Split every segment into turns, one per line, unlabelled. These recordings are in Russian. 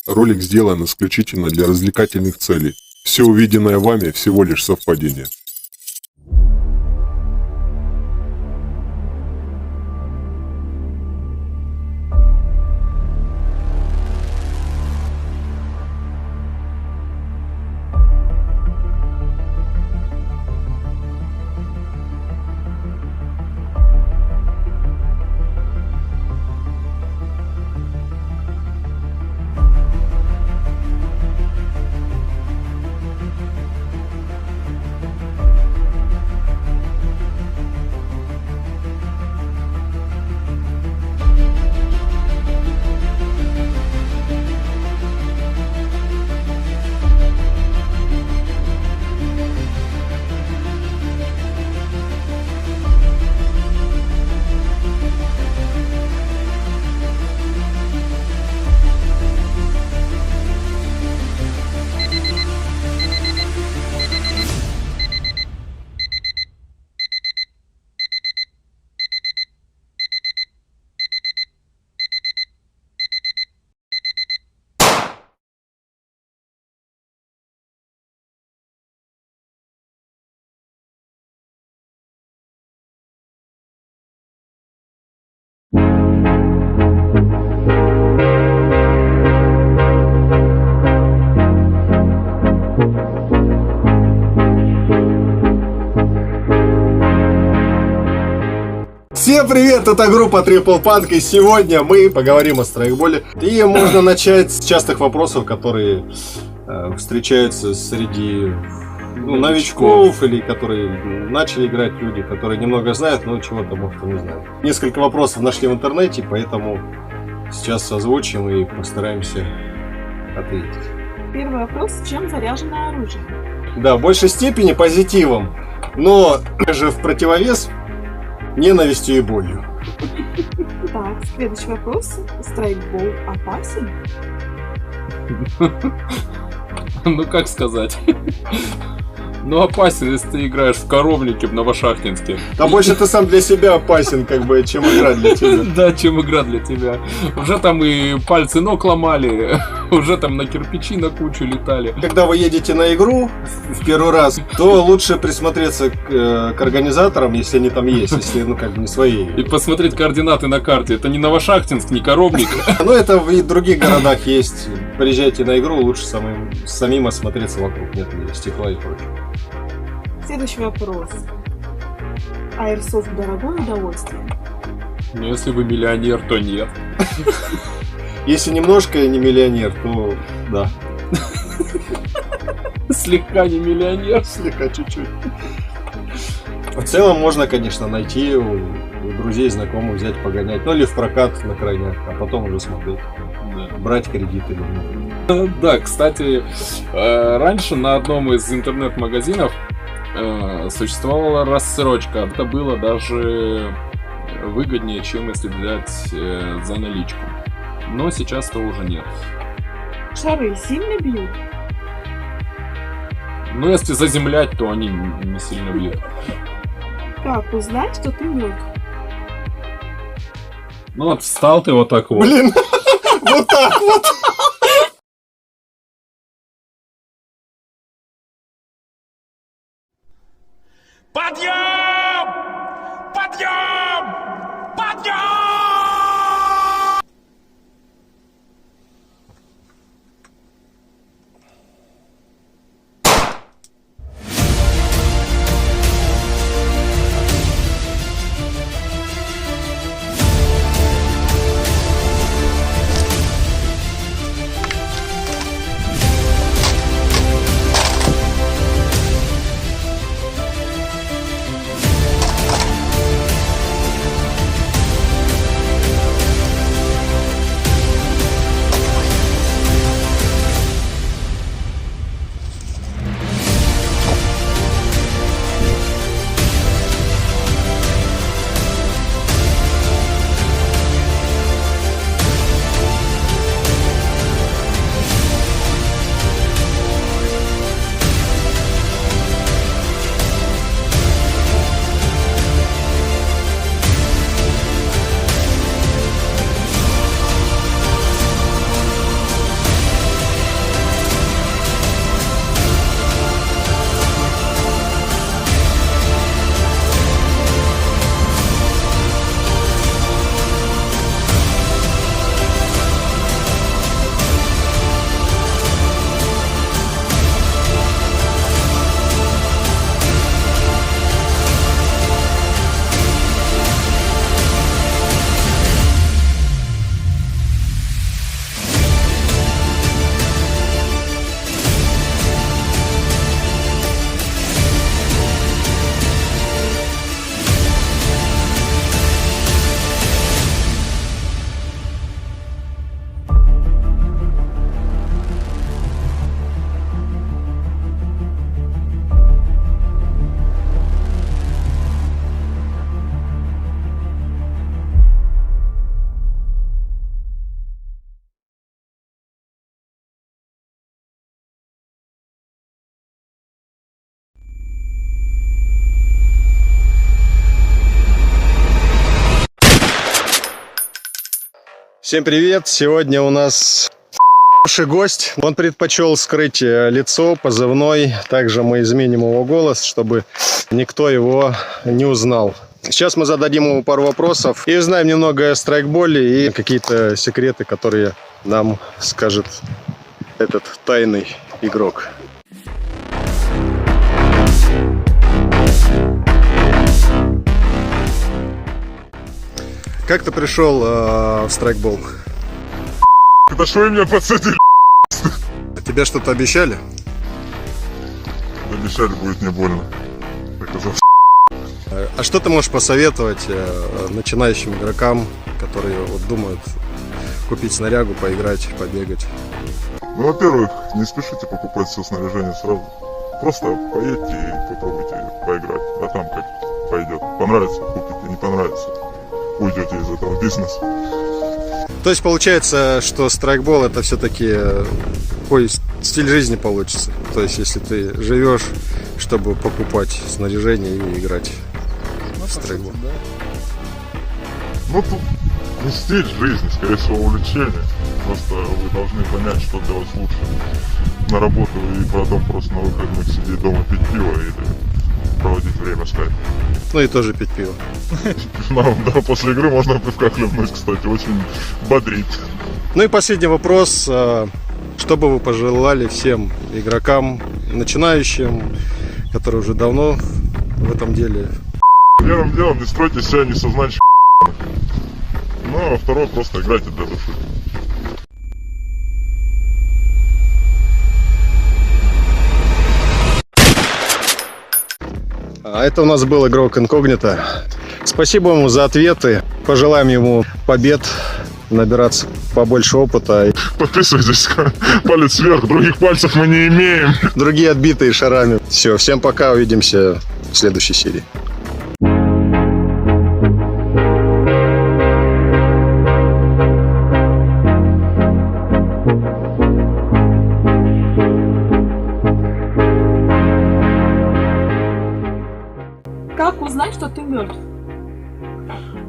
Ролик сделан исключительно для развлекательных целей. Все увиденное вами всего лишь совпадение.
Всем привет, это группа Triple Punk, и сегодня мы поговорим о страйкболе. И можно начать с частых вопросов, которые встречаются среди новичков, или которые начали играть люди, которые немного знают, но чего-то, может, и не знают. Несколько вопросов нашли в интернете, поэтому сейчас озвучим и постараемся ответить.
Первый вопрос: чем заряжено оружие?
Да, в большей степени позитивом, но же в противовес ненавистью и болью.
Так, следующий вопрос. Страйкбол опасен?
Ну, как сказать? Ну, опасен, если ты играешь в коровнике в Новошахтинске.
А больше ты сам для себя опасен, как бы, чем игра для тебя.
Да, чем игра для тебя. Уже там и пальцы ног ломали, уже там на кирпичи на кучу летали.
Когда вы едете на игру в первый раз, то лучше присмотреться к организаторам, если они там есть, если, ну, как бы не свои.
И посмотреть координаты на карте. Это не Новошахтинск, не коровник.
Но это и в других городах есть. Приезжайте на игру, лучше самим осмотреться вокруг, нет ли стекла и прочего.
Следующий вопрос. Аирсофт дорогое удовольствие?
Ну, если вы миллионер, то нет.
Если немножко не миллионер, то да.
Слегка не миллионер.
Слегка чуть-чуть. В целом можно, конечно, найти у друзей, знакомых, взять, погонять. Ну или в прокат на крайняк, а потом уже смотреть. Брать кредит или нет.
Да, кстати, раньше на одном из интернет-магазинов существовала рассрочка. Это было даже выгоднее, чем если взять за наличку. Но сейчас-то уже нет.
Шары сильно бьют?
Ну, если заземлять, то они не сильно бьют.
Как узнать, что ты мертв?
Ну вот встал ты вот так вот.
Блин, вот так вот.
Подъем! Подъем! Подъем!
Всем привет! Сегодня у нас хороший гость. Он предпочел скрыть лицо, позывной. Также мы изменим его голос, чтобы никто его не узнал. Сейчас мы зададим ему пару вопросов и узнаем немного о страйкболе и какие-то секреты, которые нам скажет этот тайный игрок. Как ты пришел в страйкбол?
Это что вы меня подсадили?
Тебе что-то обещали?
Обещали, будет не больно. Оказалось.
А что ты можешь посоветовать начинающим игрокам, которые вот думают купить снарягу, поиграть, побегать?
Ну, во-первых, не спешите покупать все снаряжение сразу. Просто поедьте и попробуйте поиграть. А там как пойдет. Понравится, купите, не понравится, уйдете из этого бизнеса.
То есть получается, что страйкбол это все-таки такой стиль жизни получится. То есть если ты живешь, чтобы покупать снаряжение и играть в страйкбол.
Ну, тут не стиль жизни, скорее всего, увлечение. Просто вы должны понять, что для вас лучше. На работу и потом просто на выходных сидеть дома, пить пиво или проводить время с кайфом.
Ну и тоже пить пиво.
Да, после игры можно пивка хлебнуть, кстати, очень бодрит.
Ну и последний вопрос. Что бы вы пожелали всем игрокам, начинающим, которые уже давно в этом деле?
Первым делом не стройте себя несознательно. Ну, а второе, просто играйте для души.
А это у нас был игрок Инкогнито. Спасибо ему за ответы. Пожелаем ему побед, набираться побольше опыта.
Подписывайтесь, палец вверх, других пальцев мы не имеем.
Другие отбитые шарами. Все, всем пока, увидимся в следующей серии.
Как узнать, что ты мертв?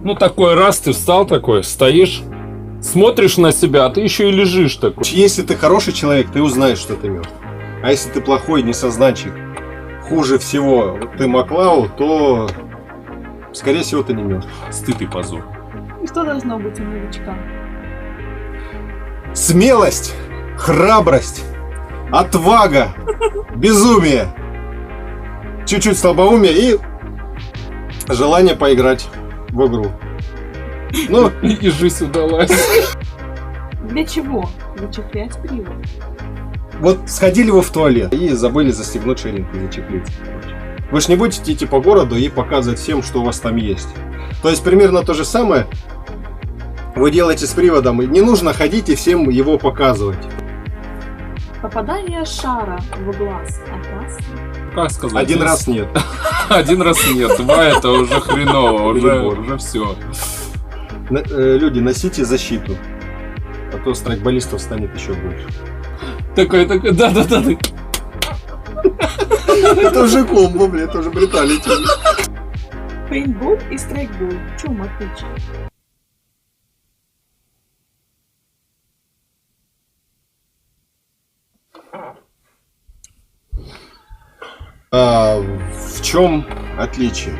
Ну такой раз ты встал такой, стоишь, смотришь на себя, а ты еще и лежишь такой.
Если ты хороший человек, ты узнаешь, что ты мертв. А если ты плохой, несознанчик, хуже всего ты Маклау, то, скорее всего, ты не мертв.
Стыд и позор.
И что должно быть у новичка?
Смелость, храбрость, отвага, безумие, чуть-чуть слабоумие и желание поиграть в игру. Ну,
И жизнь удалась.
Для чего? Зачехлять пиво.
вот сходили вы в туалет и забыли застегнуть ширинку, зачехлить. Вы же не будете идти по городу и показывать всем, что у вас там есть. То есть примерно то же самое вы делаете с приводом. И не нужно ходить и всем его показывать.
Попадание шара в глаз опасно.
Как сказать?
Один раз нет.
Один раз нет, два это уже хреново, уже все.
Люди, носите защиту. А то страйкболистов станет еще больше.
Такой, да-да-да.
Это уже комбо, блин, это уже бриталити.
Пейнтбол и страйкбол. В чем отличие?
В чем отличие?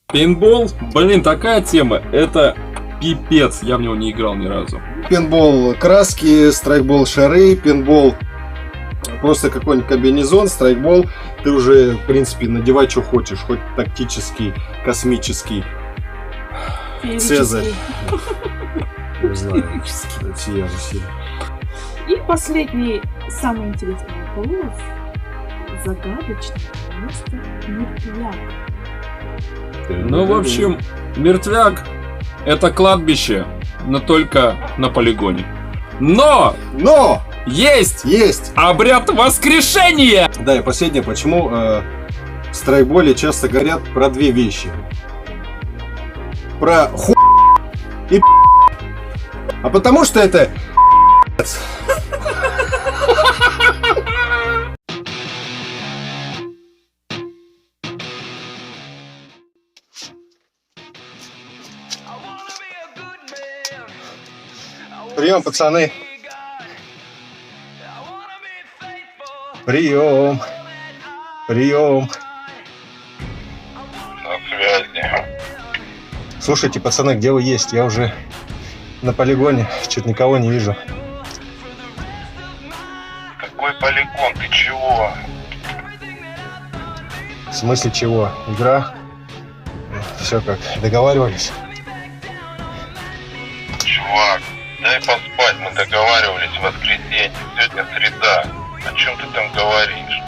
Пейнтбол, блин, такая тема, это пипец, я в него не играл ни разу.
Пейнтбол краски, страйкбол шары, пейнтбол просто какой-нибудь комбинезон, страйкбол ты уже, в принципе, надевай, что хочешь, хоть тактический, космический, Цезарь. Не знаю, все Руси.
И последний, самый интересный вопрос. Загадочное место мертвяк.
Ну, в общем, мертвяк это кладбище, но только на полигоне. Но
Но
есть
есть!
обряд воскрешения!
Да, и последнее, почему в страйкболе часто говорят про две вещи. Про ху и а потому что это Прием, пацаны. Прием. Прием.
На связи.
Слушайте, пацаны, где вы есть? Я уже на полигоне, что-то никого не вижу.
Какой полигон? Ты чего?
В смысле чего? Игра? Все как договаривались.
Чувак, дай поспать, мы договаривались в воскресенье. Сегодня среда. О чем ты там говоришь?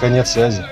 Конец связи.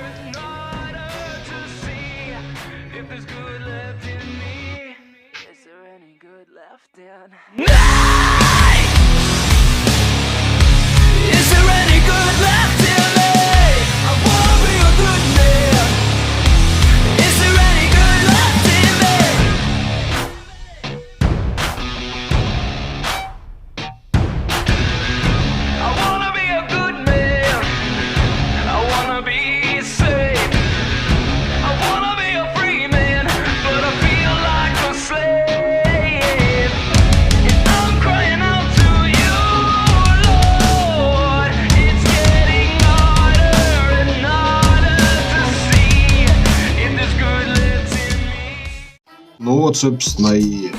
Ну вот, собственно, и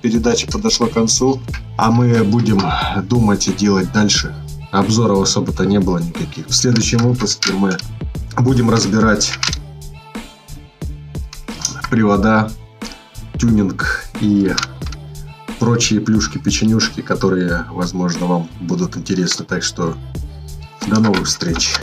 передача подошла к концу. А мы будем думать и делать дальше. Обзоров особо-то не было никаких. В следующем выпуске мы будем разбирать привода, тюнинг и прочие плюшки-печенюшки, которые, возможно, вам будут интересны. Так что до новых встреч.